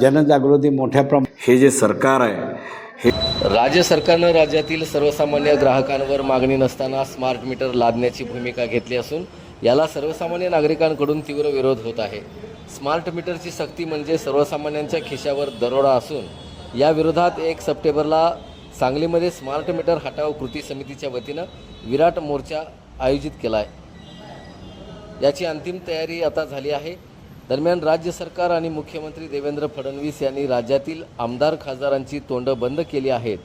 जनजागृती मोठ्या प्रमाणात हे जे सरकार आहे हे राज्य सरकारनं राज्यातील सर्वसामान्य ग्राहकांवर मागणी नसताना स्मार्ट मीटर लादण्याची भूमिका घेतली असून याला सर्वसामान्य नागरिकांकडून तीव्र विरोध होत आहे। स्मार्ट मीटरची सक्ती म्हणजे सर्वसामान्यांच्या खिशावर दरोडा असून या विरोधात 1 सप्टेंबरला सांगलीमध्ये स्मार्ट मीटर हटाव कृती समितीच्या वतीनं विराट मोर्चा आयोजित केला आहे। याची अंतिम तयारी आता झाली आहे। दरम्यान राज्य सरकार आणि मुख्यमंत्री देवेंद्र फडणवीस यांनी राज्यातील आमदार खासदारांची तोंडं बंद केली आहेत।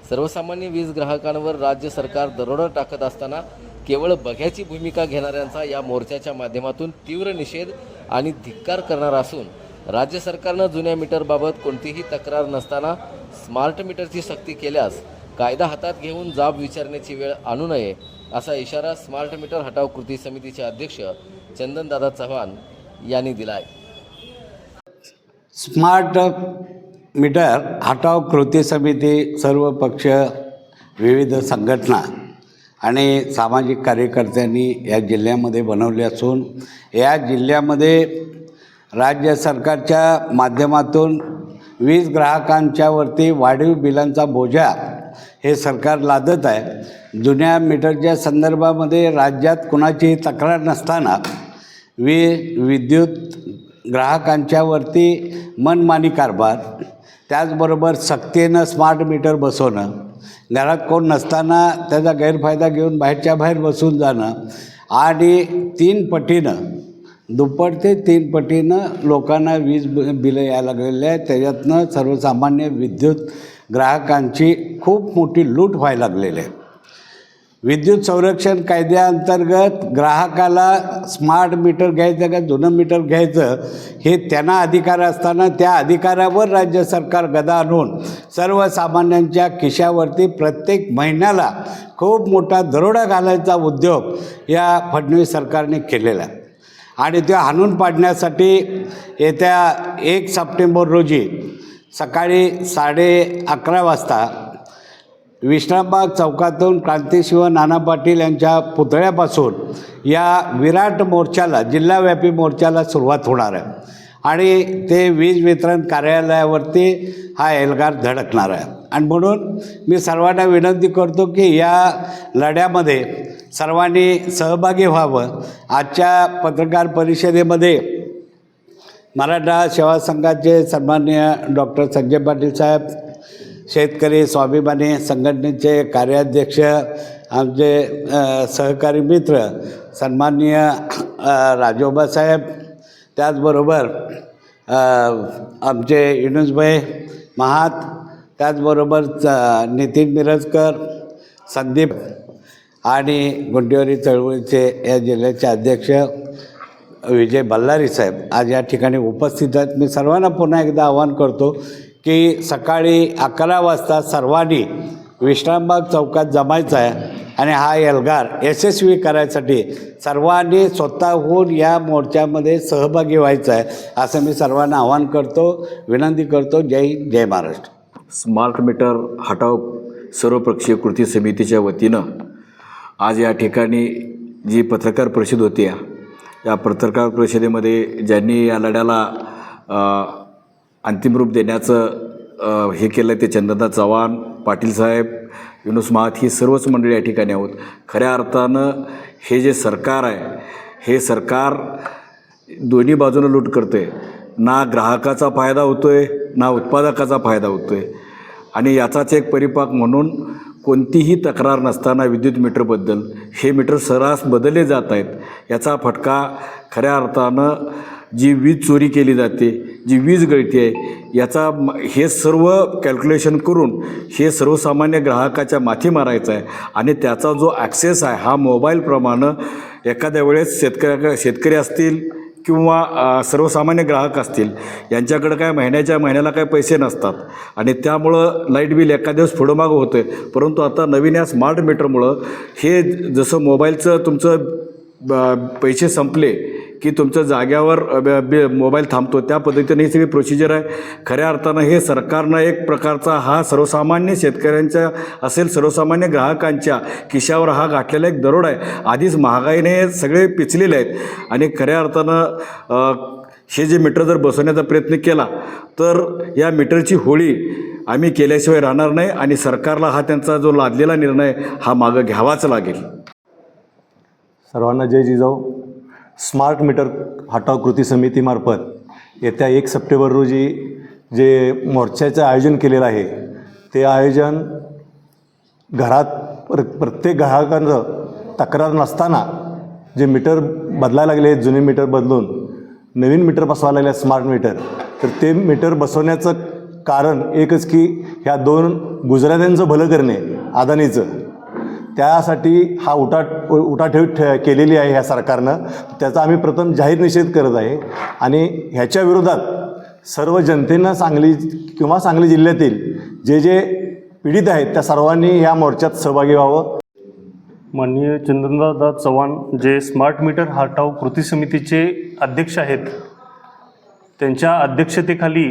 सर्वसामान्य वीज ग्राहकांवर राज्य सरकार दरोडा टाकत असताना केवळ बघ्याची भूमिका घेणाऱ्यांचा या मोर्चाच्या माध्यमातून तीव्र निषेध आणि धिक्कार करणार असून राज्य सरकारनं जुन्या मीटरबाबत कोणतीही तक्रार नसताना स्मार्ट मीटरची सक्ती केल्यास कायदा हातात घेऊन जाब विचारण्याची वेळ आणू नये असा इशारा स्मार्ट मीटर हटाव कृती समितीचे अध्यक्ष चंदनदादा चव्हाण यांनी दिला आहे। स्मार्ट मीटर हटाव कृती समिती सर्व पक्ष, विविध संघटना आणि सामाजिक कार्यकर्त्यांनी या जिल्ह्यामध्ये बनवले असून या जिल्ह्यामध्ये राज्य सरकारच्या माध्यमातून वीज ग्राहकांच्यावरती वाढीव बिलांचा बोजा हे सरकार लादत आहे। जुन्या मीटरच्या संदर्भामध्ये राज्यात कुणाची तक्रार नसताना विद्युत ग्राहकांच्यावरती मनमानी कारभार, त्याचबरोबर सक्तीनं स्मार्ट मीटर बसवणं, घरात कोण नसताना त्याचा गैरफायदा घेऊन बाहेरच्या बाहेर बसून जाणं आणि 3 पटीनं, दुप्पट ते 3 पटीनं लोकांना वीज बिलं यायला लागलेली आहे। त्याच्यातनं सर्वसामान्य विद्युत ग्राहकांची खूप मोठी लूट व्हायला लागलेली आहे। विद्युत संरक्षण कायद्याअंतर्गत ग्राहकाला स्मार्ट मीटर घ्यायचं का जुनं मीटर घ्यायचं हे त्यांना अधिकार असताना त्या अधिकारावर राज्य सरकार गदा आणून सर्वसामान्यांच्या खिशावरती प्रत्येक महिन्याला खूप मोठा दरोडा घालायचा उद्योग या फडणवीस सरकारने केलेला आहे। आणि ते हाणून पाडण्यासाठी येत्या 1 सप्टेंबर रोजी सकाळी 11:30 वाजता विश्रामबाग चौकातून क्रांतिशिव नाना पाटील यांच्या पुतळ्यापासून या विराट मोर्चाला, जिल्हाव्यापी मोर्चाला सुरुवात होणार आहे आणि ते वीज वितरण कार्यालयावरती हा एल्गार धडकणार आहे। आणि म्हणून मी सर्वांना विनंती करतो की या लढ्यामध्ये सर्वांनी सहभागी व्हावं। आजच्या पत्रकार परिषदेमध्ये मराठा सेवा संघाचे सन्माननीय डॉक्टर संजय पाटील साहेब, शेतकरी स्वाभिमानी संघटनेचे कार्याध्यक्ष, आमचे सहकारी मित्र सन्माननीय राजोबा साहेब, त्याचबरोबर आमचे युनुसभाई महात, त्याचबरोबर नितीन मिरजकर, संदीप आणि गुंडेवारी चळवळीचे या जिल्ह्याचे अध्यक्ष विजय बल्लारी साहेब आज या ठिकाणी उपस्थित आहेत। मी सर्वांना पुन्हा एकदा आवाहन करतो की सकाळी 11 वाजता सर्वांनी विश्रामबाग चौकात जमायचं आहे आणि हा एल्गार यशस्वी करायसाठी सर्वांनी स्वतःहून या मोर्चामध्ये सहभागी व्हायचं आहे असं मी सर्वांना आवाहन करतो, विनंती करतो। जय हिंद, जय महाराष्ट्र। स्मार्ट मीटर हटाव सर्वपक्षीय कृती समितीच्या वतीनं आज या ठिकाणी जी पत्रकार परिषद होती, या पत्रकार परिषदेमध्ये ज्यांनी या लढ्याला अंतिम रूप देण्याचं हे केलं ते चंदनदा चव्हाण, पाटील साहेब, युनुस महात ही सर्वच मंडळी या ठिकाणी आहोत। खऱ्या अर्थानं हे जे सरकार आहे हे सरकार दोन्ही बाजूनं लूट करते, ना ग्राहकाचा फायदा होतो आहे ना उत्पादकाचा फायदा होतो आहे। आणि याचाच एक परिपाक म्हणून कोणतीही तक्रार नसताना विद्युत मीटरबद्दल हे मीटर सर्रास बदलले जात आहेत। याचा फटका खऱ्या अर्थानं जी वीज चोरी केली जाते, जी वीज गळती आहे, याचा हे सर्व कॅल्क्युलेशन करून हे सर्वसामान्य ग्राहकाच्या माथी मारायचं आहे। आणि त्याचा जो ॲक्सेस आहे हा मोबाईलप्रमाणे एखाद्या वेळेस शेतकरी असतील किंवा सर्वसामान्य ग्राहक असतील यांच्याकडे काय महिन्याला काय पैसे नसतात आणि त्यामुळं लाईट बिल एका दिवस पुढं मागं होतं आहे। परंतु आता नवीन या स्मार्ट मीटरमुळं हे जसं मोबाईलचं तुमचं पैसे संपले की तुमच्या जाग्यावर मोबाईल थांबतो, त्या पद्धतीने ही सगळी प्रोसिजर आहे। खऱ्या अर्थानं हे सरकारनं एक प्रकारचा हा सर्वसामान्य शेतकऱ्यांच्या असेल, सर्वसामान्य ग्राहकांच्या खिशावर हा घातलेला एक दरोड आहे। आधीच महागाईने सगळे पिचलेले आहेत आणि खऱ्या अर्थानं हे जे मीटर जर बसवण्याचा प्रयत्न केला तर या मीटरची होळी आम्ही केल्याशिवाय राहणार नाही आणि सरकारला हा त्यांचा जो लादलेला निर्णय हा मागं घ्यावाच लागेल. सर्वांना जय जिजाऊ. स्मार्ट मीटर हटाव कृती समितीमार्फत येत्या 1 सप्टेंबर रोजी जे मोर्चाचं आयोजन केलेलं आहे ते आयोजन घरात प्रत्येक ग्राहकांचं तक्रार नसताना जे मीटर बदलायला लागले जुने मीटर बदलून नवीन मीटर बसवायला लागले स्मार्ट मीटर, तर ते मीटर बसवण्याचं कारण एकच की ह्या 2 गुजरात्यांचं भलं करणे अदानीचं, त्यासाठी हा उठाठेव केलेली आहे ह्या सरकारनं. त्याचा आम्ही प्रथम जाहीर निषेध करत आहे आणि ह्याच्या विरोधात सर्व जनतेनं सांगली जिल्ह्यातील जे पीडित आहेत त्या सर्वांनी ह्या मोर्चात सहभागी व्हावं. माननीय चंद्रदादा चव्हाण जे स्मार्ट मीटर हटाव कृती समितीचे अध्यक्ष आहेत, त्यांच्या अध्यक्षतेखाली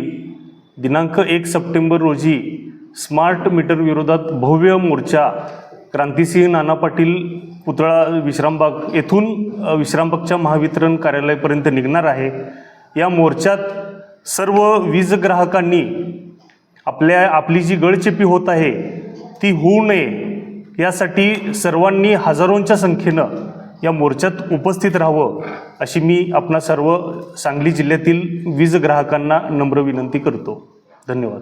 दिनांक 1 सप्टेंबर रोजी स्मार्ट मीटर विरोधात भव्य मोर्चा क्रांतिसिंह नाना पाटील पुतळा विश्रामबाग येथून विश्रामबागच्या महावितरण कार्यालयापर्यंत निघणार आहे. या मोर्चात सर्व वीज ग्राहकांनी आपली जी गळचेपी होत आहे ती होऊ नये यासाठी सर्वांनी हजारोंच्या संख्येनं या मोर्चात उपस्थित राहावं अशी मी आपणा सर्व सांगली जिल्ह्यातील वीज ग्राहकांना नम्र विनंती करतो. धन्यवाद.